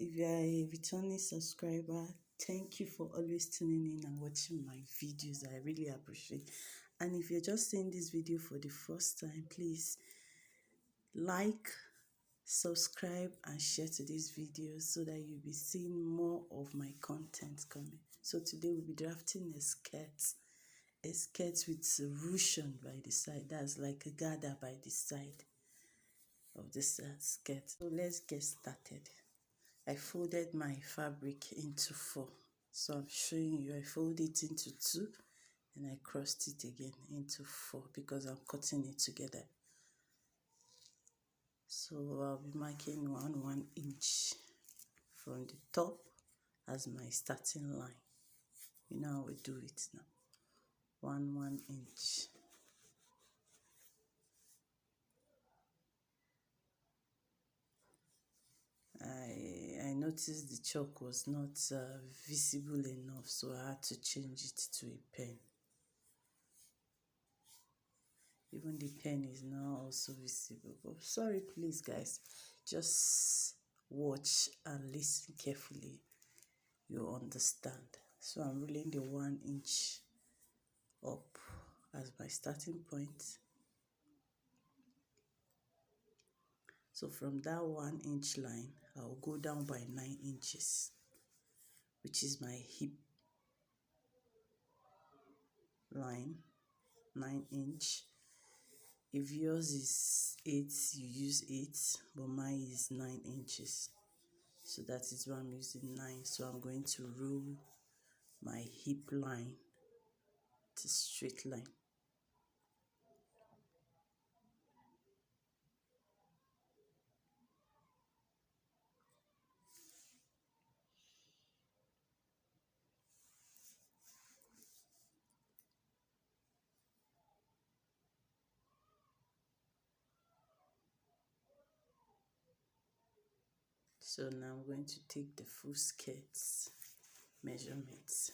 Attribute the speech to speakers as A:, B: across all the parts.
A: If you are a returning subscriber, thank you for always tuning in and watching my videos. I really appreciate. And if you're just seeing this video for the first time, please like, subscribe and share to this video so that you'll be seeing more of my content coming. So today we'll be drafting a skirt with ruching by the side. That's like a gather by the side of this skirt. So let's get started. I folded my fabric into 4. So I'm showing you I fold it into 2 and I crossed it again into 4 because I'm cutting it together. So I'll be marking 1 inch from the top as my starting line. You know how we do it now. 1 inch. I noticed the chalk was not visible enough, so I had to change it to a pen. Even the pen is now also visible. But sorry, please, guys, just watch and listen carefully. You'll understand. So I'm rolling the 1 inch up as my starting point. So from that 1 inch line, I'll go down by 9 inches, which is my hip line, 9 inch. If yours is 8, you use 8, but mine is 9 inches. So that is why I'm using 9. So I'm going to roll my hip line to straight line. So now I'm going to take the full skirt measurements.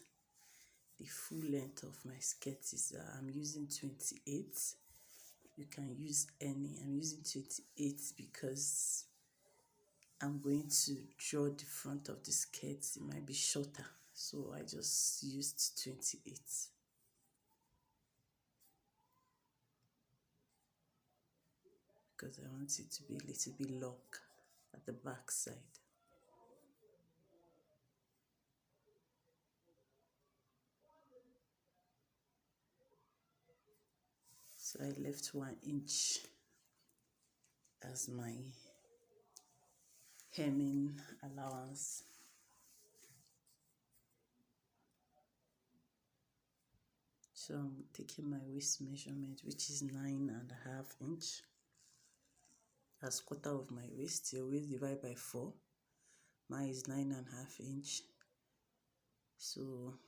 A: The full length of my skirt is, I'm using 28. You can use any. I'm using 28 because I'm going to draw the front of the skirt. It might be shorter, so I just used 28. Because I want it to be a little bit long at the back side. So I left 1 inch as my hemming allowance. So I'm taking my waist measurement, which is 9.5 inch, as quarter of my waist. Your waist divide by 4. Mine is 9.5 inch. So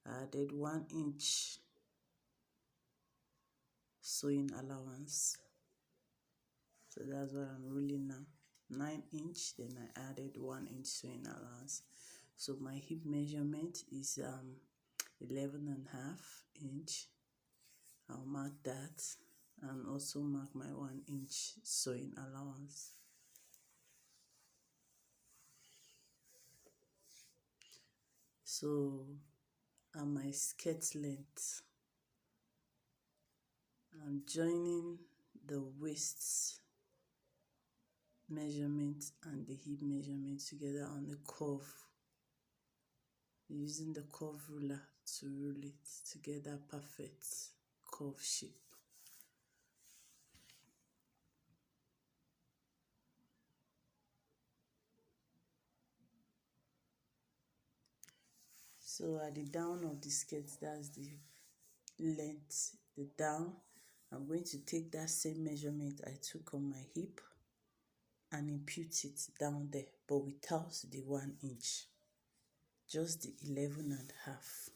A: I added 1 inch sewing allowance. So that's what I'm rolling now. 9 inch, then I added 1 inch sewing allowance. So my hip measurement is 11.5 inch. I'll mark that and also mark my 1 inch sewing allowance. So my skirt length, I'm joining the waist measurement and the hip measurement together on the curve, using the curve ruler to rule it together, perfect curve shape. So at the down of the skirt, that's the length, the down. I'm going to take that same measurement I took on my hip and impute it down there, but without the 1 inch, just the 11.5.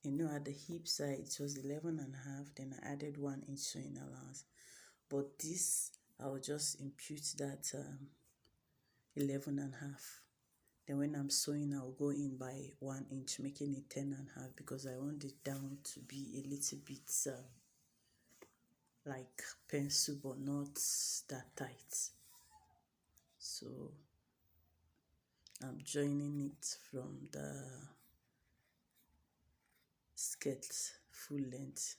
A: You know, at the hip side it was 11.5, then I added 1 inch sewing allowance. But this, I'll just impute that 11.5. Then when I'm sewing, I'll go in by 1 inch, making it 10.5, because I want it down to be a little bit like pencil, but not that tight. So I'm joining it from the skirt full length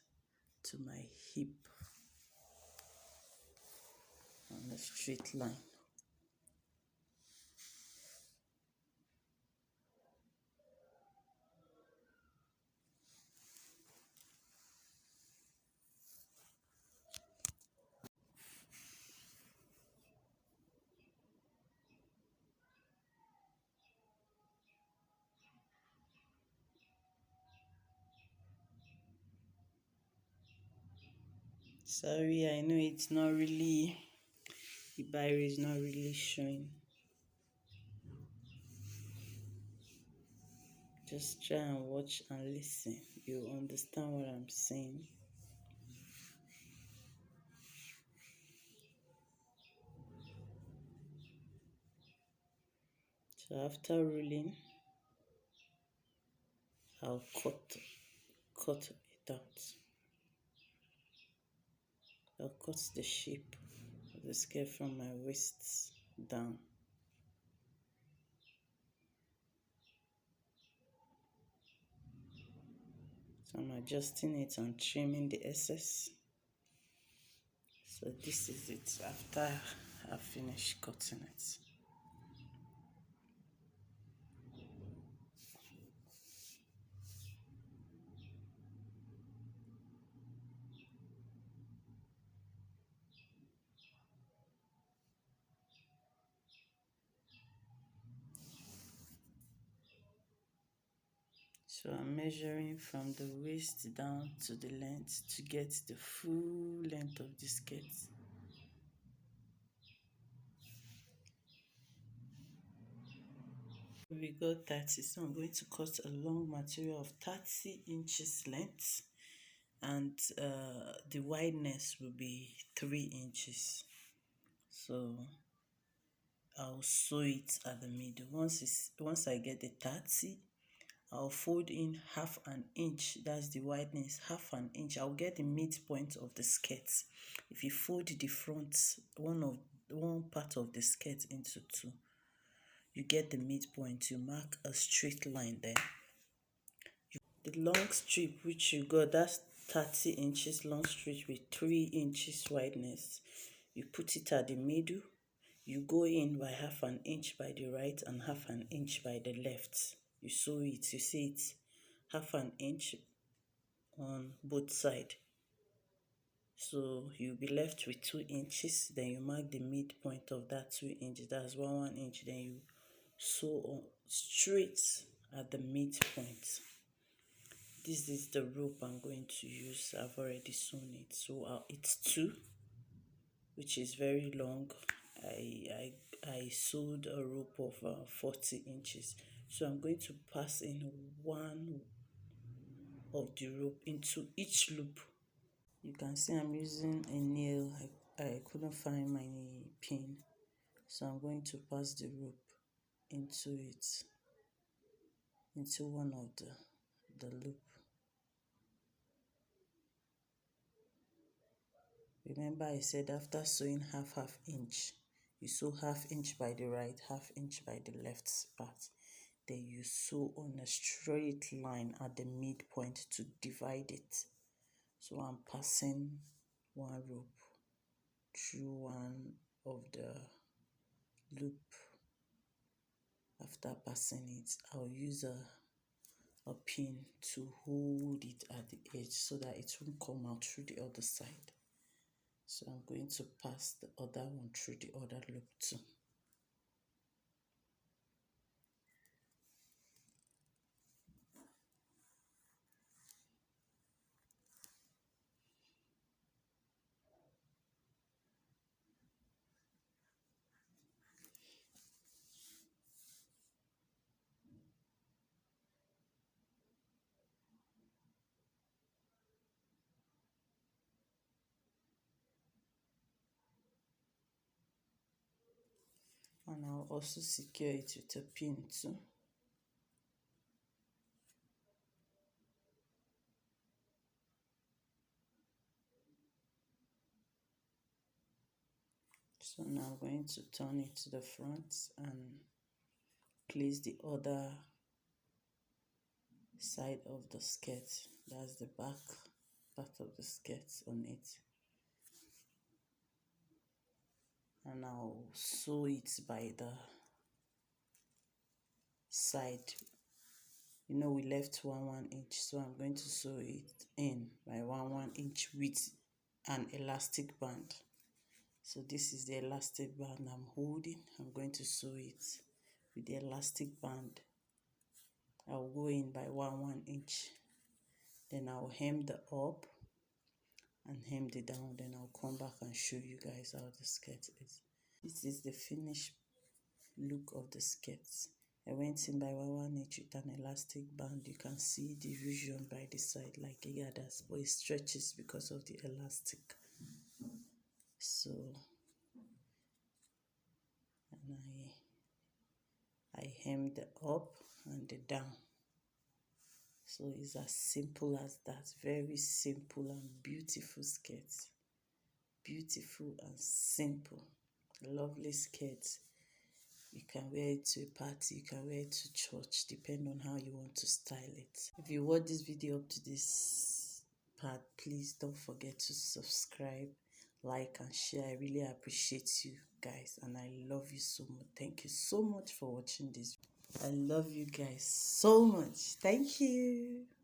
A: to my hip on a straight line. Sorry, I know it's not really, the Bible is not really showing. Just try and watch and listen. You understand what I'm saying. So after rolling, I'll cut it out. I'll cut the shape of the skirt from my waist down. So I'm adjusting it and trimming the excess. So this is it after I finish cutting it. So I'm measuring from the waist down to the length to get the full length of the skirt. We got 30, so I'm going to cut a long material of 30 inches length, and the wideness will be 3 inches. So I'll sew it at the middle. Once I get the 30, I'll fold in half an inch. That's the wideness, half an inch. I'll get the midpoint of the skirt. If you fold the front, one part of the skirt into two, you get the midpoint. You mark a straight line there. The long strip which you got, that's 30 inches long strip with 3 inches wideness. You put it at the middle. You go in by half an inch by the right and half an inch by the left. You sew it, you see it, half an inch on both sides. So you'll be left with 2 inches. Then you mark the midpoint of that 2 inches. That's 1 inch. Then you sew on straight at the midpoint. This is the rope I'm going to use. I've already sewn it. So it's 2, which is very long. I sewed a rope of 40 inches. So I'm going to pass in one of the rope into each loop. You can see I'm using a nail. I couldn't find my pin. So I'm going to pass the rope into it, into one of the loop. Remember I said after sewing half inch, you sew half inch by the right, half inch by the left part. Then you sew on a straight line at the midpoint to divide it. So I'm passing one rope through one of the loop. After passing it, I'll use a pin to hold it at the edge so that it won't come out through the other side. So I'm going to pass the other one through the other loop too. And I'll also secure it with a pin too. So now I'm going to turn it to the front and place the other side of the skirt, that's the back part of the skirt, on it, and I'll sew it by the side. You know, we left 1 inch, so I'm going to sew it in by 1 inch with an elastic band. So this is the elastic band I'm holding. I'm going to sew it with the elastic band. I'll go in by 1 inch, then I'll hem the up and hem the down, then I'll come back and show you guys how the skirt is. This is the finished look of the skirt. I went in by 1 inch with an elastic band. You can see the vision by the side like a gathers, but it stretches because of the elastic. So, and I hem the up and the down. So it's as simple as that. Very simple and beautiful skirt. Beautiful and simple. Lovely skirt. You can wear it to a party, you can wear it to church, depending on how you want to style it. If you watch this video up to this part, please don't forget to subscribe, like and share. I really appreciate you guys and I love you so much. Thank you so much for watching this. I love you guys so much. Thank you.